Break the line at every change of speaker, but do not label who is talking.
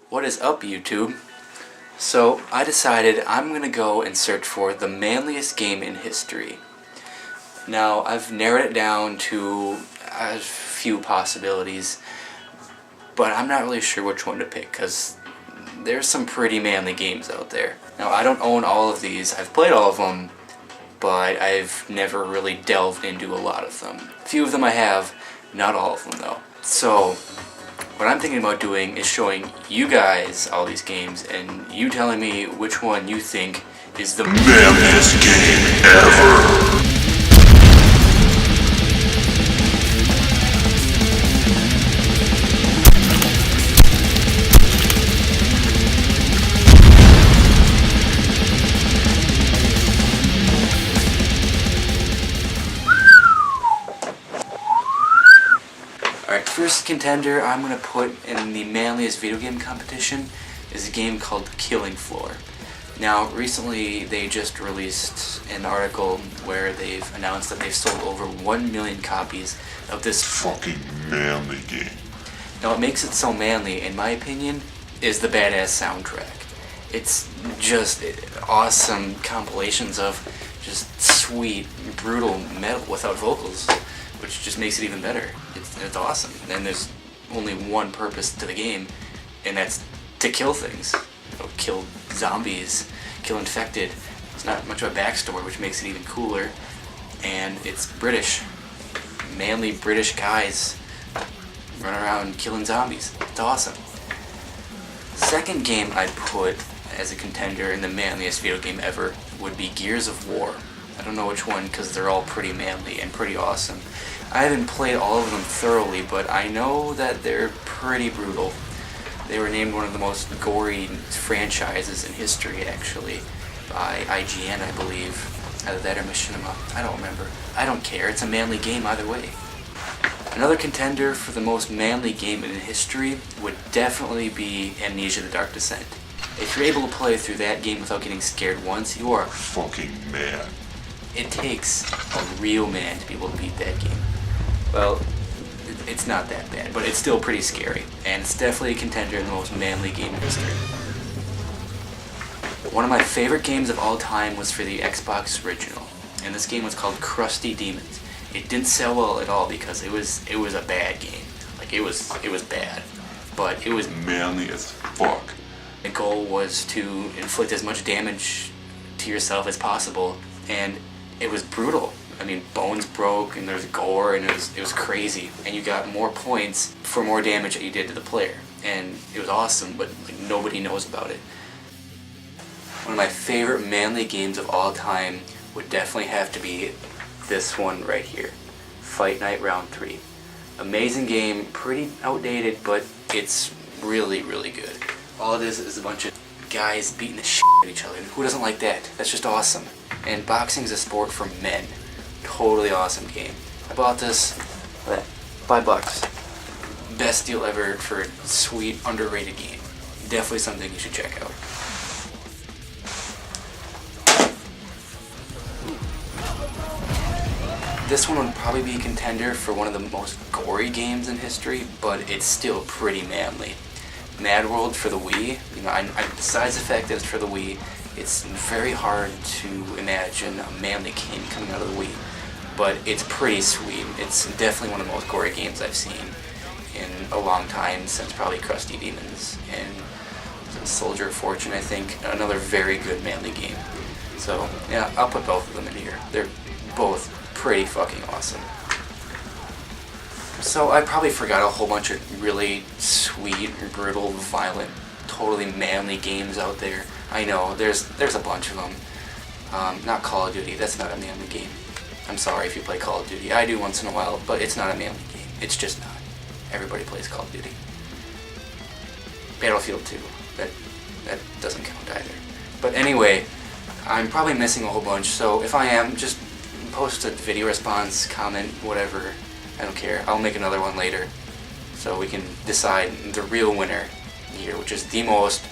What is up, YouTube? So I decided I'm gonna go and search for the manliest game in history. Now I've narrowed it down to a few possibilities, but I'm not really sure which one to pick because there's some pretty manly games out there. Now I don't own all of these, I've played all of them, but I've never really delved into a lot of them. A few of them I have, not all of them though. So what I'm thinking about doing is showing you guys all these games and you telling me which one you think is the manliest game ever. Alright, first contender I'm going to put in the manliest video game competition is a game called Killing Floor. Now, recently they just released an article where they've announced that they've sold over 1 million copies of this
fucking manly game.
Now, what makes it so manly, in my opinion, is the badass soundtrack. It's just awesome compilations of just sweet, brutal metal without vocals, which just makes it even better. It's awesome. And there's only one purpose to the game, and that's to kill things. Kill zombies, kill infected. It's not much of a backstory, which makes it even cooler. And it's British. Manly British guys run around killing zombies. It's awesome. Second game I'd put as a contender in the manliest video game ever would be Gears of War. I don't know which one because they're all pretty manly and pretty awesome. I haven't played all of them thoroughly, but I know that they're pretty brutal. They were named one of the most gory franchises in history, actually, by IGN, I believe. Either that or Machinima. I don't remember. I don't care. It's a manly game either way. Another contender for the most manly game in history would definitely be Amnesia: The Dark Descent. If you're able to play through that game without getting scared once, you are a
fucking man.
It takes a real man to be able to beat that game. Well, it's not that bad, but it's still pretty scary, and it's definitely a contender in the most manly game in history. One of my favorite games of all time was for the Xbox original, and this game was called Crusty Demons. It didn't sell well at all because it was a bad game. Like it was bad, but it was
manly as fuck.
The goal was to inflict as much damage to yourself as possible, and it was brutal. I mean, bones broke, and there's gore, and it was crazy. And you got more points for more damage that you did to the player. And it was awesome, but like, nobody knows about it. One of my favorite manly games of all time would definitely have to be this one right here. Fight Night Round 3. Amazing game, pretty outdated, but it's really, really good. All it is a bunch of guys beating the shit out of each other. Who doesn't like that? That's just awesome. And boxing is a sport for men. Totally awesome game. I bought this for $5. Best deal ever for a sweet, underrated game. Definitely something you should check out. This one would probably be a contender for one of the most gory games in history, but it's still pretty manly. Mad World for the Wii. You know, besides the fact that it's for the Wii, it's very hard to imagine a manly game coming out of the Wii, but it's pretty sweet. It's definitely one of the most gory games I've seen in a long time, since probably Crusty Demons and Soldier of Fortune, I think. Another very good manly game. So yeah, I'll put both of them in here. They're both pretty fucking awesome. So I probably forgot a whole bunch of really sweet, brutal, violent, totally manly games out there. I know, there's a bunch of them. Not Call of Duty, that's not a manly game. I'm sorry if you play Call of Duty. I do once in a while, but it's not a manly game. It's just not. Everybody plays Call of Duty. Battlefield 2, that doesn't count either. But anyway, I'm probably missing a whole bunch, so if I am, just post a video response, comment, whatever. I don't care. I'll make another one later, so we can decide the real winner here, which is the most